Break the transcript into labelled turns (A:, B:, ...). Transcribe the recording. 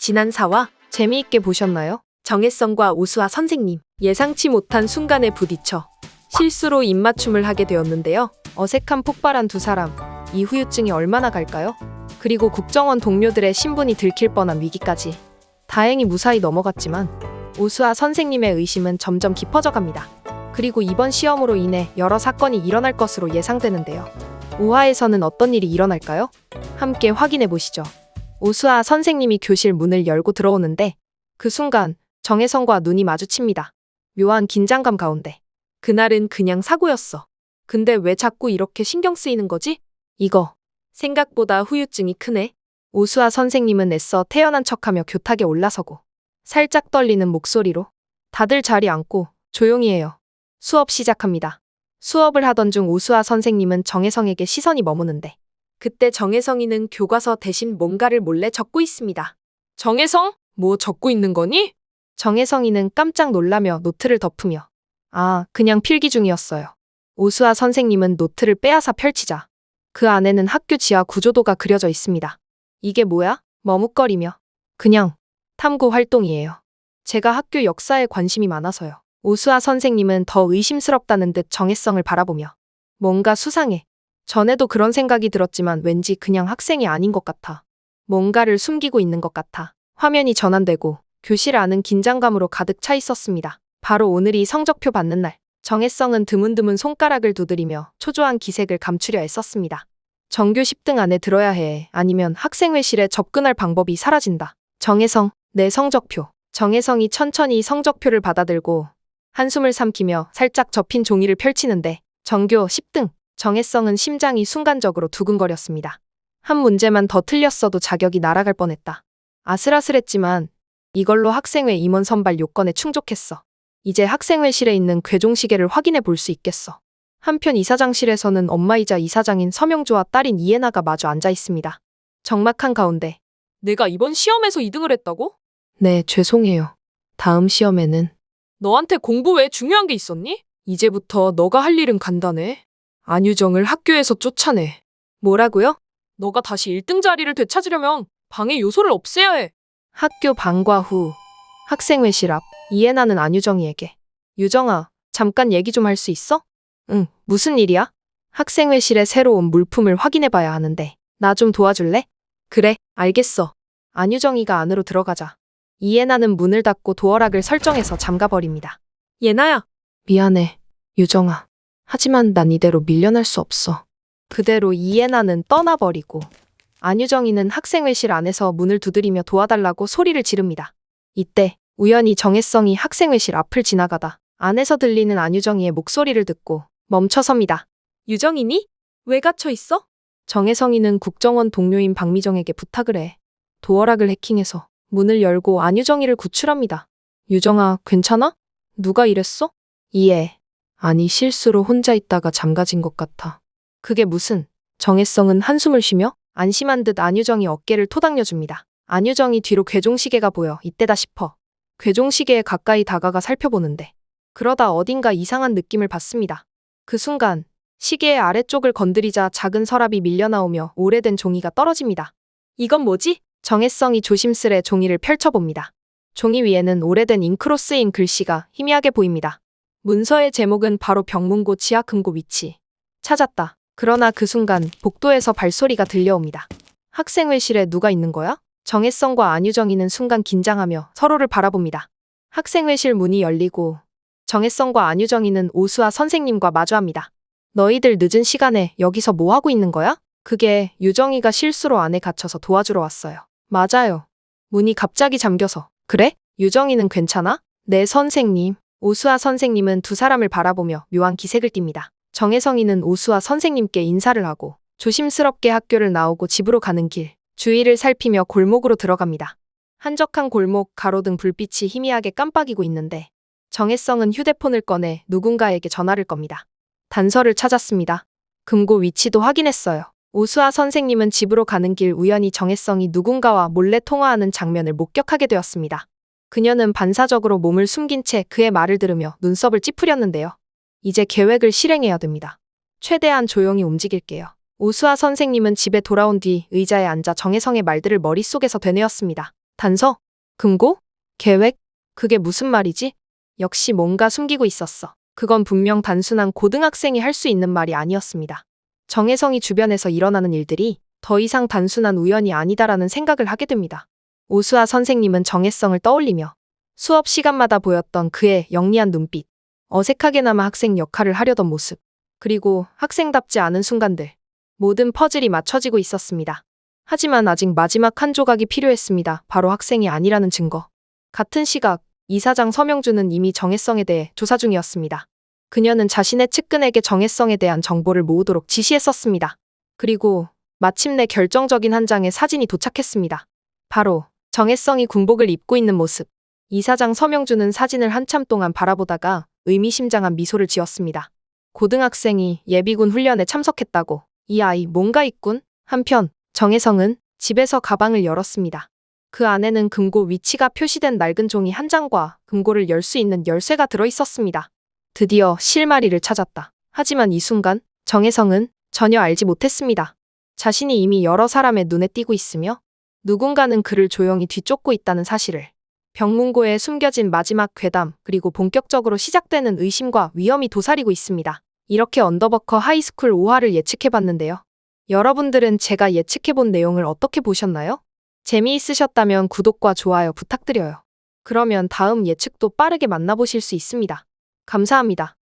A: 지난 4화 재미있게 보셨나요? 정혜성과 오수아 선생님 예상치 못한 순간에 부딪혀 실수로 입맞춤을 하게 되었는데요. 어색한 폭발한 두 사람, 이 후유증이 얼마나 갈까요? 그리고 국정원 동료들의 신분이 들킬 뻔한 위기까지. 다행히 무사히 넘어갔지만 오수아 선생님의 의심은 점점 깊어져 갑니다. 그리고 이번 시험으로 인해 여러 사건이 일어날 것으로 예상되는데요. 5화에서는 어떤 일이 일어날까요? 함께 확인해 보시죠. 오수아 선생님이 교실 문을 열고 들어오는데 그 순간 정혜성과 눈이 마주칩니다. 묘한 긴장감 가운데. 그날은 그냥 사고였어. 근데 왜 자꾸 이렇게 신경 쓰이는 거지? 이거 생각보다 후유증이 크네. 오수아 선생님은 애써 태연한 척하며 교탁에 올라서고 살짝 떨리는 목소리로 다들 자리 앉고 조용히 해요. 수업 시작합니다. 수업을 하던 중 오수아 선생님은 정혜성에게 시선이 머무는데 그때 정혜성이는 교과서 대신 뭔가를 몰래 적고 있습니다. 정혜성? 뭐 적고 있는 거니? 정혜성이는 깜짝 놀라며 노트를 덮으며 그냥 필기 중이었어요. 오수아 선생님은 노트를 빼앗아 펼치자 그 안에는 학교 지하 구조도가 그려져 있습니다. 이게 뭐야? 머뭇거리며 그냥 탐구 활동이에요. 제가 학교 역사에 관심이 많아서요. 오수아 선생님은 더 의심스럽다는 듯 정혜성을 바라보며 뭔가 수상해. 전에도 그런 생각이 들었지만 왠지 그냥 학생이 아닌 것 같아. 뭔가를 숨기고 있는 것 같아. 화면이 전환되고 교실 안은 긴장감으로 가득 차 있었습니다. 바로 오늘이 성적표 받는 날. 정혜성은 드문드문 손가락을 두드리며 초조한 기색을 감추려 애썼습니다. 전교 10등 안에 들어야 해. 아니면 학생회실에 접근할 방법이 사라진다. 정혜성, 내 성적표. 정혜성이 천천히 성적표를 받아들고 한숨을 삼키며 살짝 접힌 종이를 펼치는데 전교 10등. 정혜성은 심장이 순간적으로 두근거렸습니다. 한 문제만 더 틀렸어도 자격이 날아갈 뻔했다. 아슬아슬했지만 이걸로 학생회 임원 선발 요건에 충족했어. 이제 학생회실에 있는 궤종시계를 확인해 볼 수 있겠어. 한편 이사장실에서는 엄마이자 이사장인 서명주와 딸인 이해나가 마주 앉아 있습니다. 적막한 가운데 내가 이번 시험에서 2등을 했다고? 네, 죄송해요. 다음 시험에는 너한테 공부 외에 중요한 게 있었니? 이제부터 너가 할 일은 간단해. 안유정을 학교에서 쫓아내. 뭐라고요? 너가 다시 1등 자리를 되찾으려면 방해 요소를 없애야 해. 학교 방과 후 학생회실 앞 이해나는 안유정이에게 유정아, 잠깐 얘기 좀 할 수 있어? 응, 무슨 일이야? 학생회실에 새로 온 물품을 확인해봐야 하는데 나 좀 도와줄래? 그래, 알겠어. 안유정이가 안으로 들어가자 이해나는 문을 닫고 도어락을 설정해서 잠가버립니다. 예나야. 미안해, 유정아. 하지만 난 이대로 밀려날 수 없어. 그대로 이해나는 떠나버리고 안유정이는 학생회실 안에서 문을 두드리며 도와달라고 소리를 지릅니다. 이때 우연히 정혜성이 학생회실 앞을 지나가다 안에서 들리는 안유정이의 목소리를 듣고 멈춰섭니다. 유정이니? 왜 갇혀 있어? 정혜성이는 국정원 동료인 박미정에게 부탁을 해. 도어락을 해킹해서 문을 열고 안유정이를 구출합니다. 유정아, 괜찮아? 누가 이랬어? 이해. 아니, 실수로 혼자 있다가 잠가진 것 같아. 그게 무슨? 정혜성은 한숨을 쉬며 안심한 듯 안유정이 어깨를 토닥여줍니다. 안유정이 뒤로 궤종시계가 보여 이때다 싶어 궤종시계에 가까이 다가가 살펴보는데 그러다 어딘가 이상한 느낌을 받습니다. 그 순간 시계의 아래쪽을 건드리자 작은 서랍이 밀려나오며 오래된 종이가 떨어집니다. 이건 뭐지? 정혜성이 조심스레 종이를 펼쳐봅니다. 종이 위에는 오래된 잉크로 쓰인 글씨가 희미하게 보입니다. 문서의 제목은 바로 병문고 지하금고 위치. 찾았다. 그러나 그 순간 복도에서 발소리가 들려옵니다. 학생회실에 누가 있는 거야? 정혜성과 안유정이는 순간 긴장하며 서로를 바라봅니다. 학생회실 문이 열리고 정혜성과 안유정이는 오수아 선생님과 마주합니다. 너희들 늦은 시간에 여기서 뭐 하고 있는 거야? 그게 유정이가 실수로 안에 갇혀서 도와주러 왔어요. 맞아요. 문이 갑자기 잠겨서. 그래? 유정이는 괜찮아? 네, 선생님. 오수아 선생님은 두 사람을 바라보며 묘한 기색을 띱니다. 정혜성이는 오수아 선생님께 인사를 하고 조심스럽게 학교를 나오고 집으로 가는 길, 주위를 살피며 골목으로 들어갑니다. 한적한 골목, 가로등 불빛이 희미하게 깜빡이고 있는데 정혜성은 휴대폰을 꺼내 누군가에게 전화를 겁니다. 단서를 찾았습니다. 금고 위치도 확인했어요. 오수아 선생님은 집으로 가는 길 우연히 정혜성이 누군가와 몰래 통화하는 장면을 목격하게 되었습니다. 그녀는 반사적으로 몸을 숨긴 채 그의 말을 들으며 눈썹을 찌푸렸는데요. 이제 계획을 실행해야 됩니다. 최대한 조용히 움직일게요. 오수아 선생님은 집에 돌아온 뒤 의자에 앉아 정혜성의 말들을 머릿속에서 되뇌었습니다. 단서? 금고? 계획? 그게 무슨 말이지? 역시 뭔가 숨기고 있었어. 그건 분명 단순한 고등학생이 할 수 있는 말이 아니었습니다. 정혜성이 주변에서 일어나는 일들이 더 이상 단순한 우연이 아니다라는 생각을 하게 됩니다. 오수아 선생님은 정혜성을 떠올리며 수업 시간마다 보였던 그의 영리한 눈빛, 어색하게나마 학생 역할을 하려던 모습, 그리고 학생답지 않은 순간들, 모든 퍼즐이 맞춰지고 있었습니다. 하지만 아직 마지막 한 조각이 필요했습니다. 바로 학생이 아니라는 증거. 같은 시각, 이사장 서명주는 이미 정혜성에 대해 조사 중이었습니다. 그녀는 자신의 측근에게 정혜성에 대한 정보를 모으도록 지시했었습니다. 그리고 마침내 결정적인 한 장의 사진이 도착했습니다. 바로 정혜성이 군복을 입고 있는 모습. 이사장 서명주는 사진을 한참 동안 바라보다가 의미심장한 미소를 지었습니다. 고등학생이 예비군 훈련에 참석했다고. 이 아이 뭔가 있군. 한편 정혜성은 집에서 가방을 열었습니다. 그 안에는 금고 위치가 표시된 낡은 종이 한 장과 금고를 열 수 있는 열쇠가 들어 있었습니다. 드디어 실마리를 찾았다. 하지만 이 순간 정혜성은 전혀 알지 못했습니다. 자신이 이미 여러 사람의 눈에 띄고 있으며 누군가는 그를 조용히 뒤쫓고 있다는 사실을. 병문고에 숨겨진 마지막 괴담, 그리고 본격적으로 시작되는 의심과 위험이 도사리고 있습니다. 이렇게 언더버커 하이스쿨 5화를 예측해봤는데요. 여러분들은 제가 예측해본 내용을 어떻게 보셨나요? 재미있으셨다면 구독과 좋아요 부탁드려요. 그러면 다음 예측도 빠르게 만나보실 수 있습니다. 감사합니다.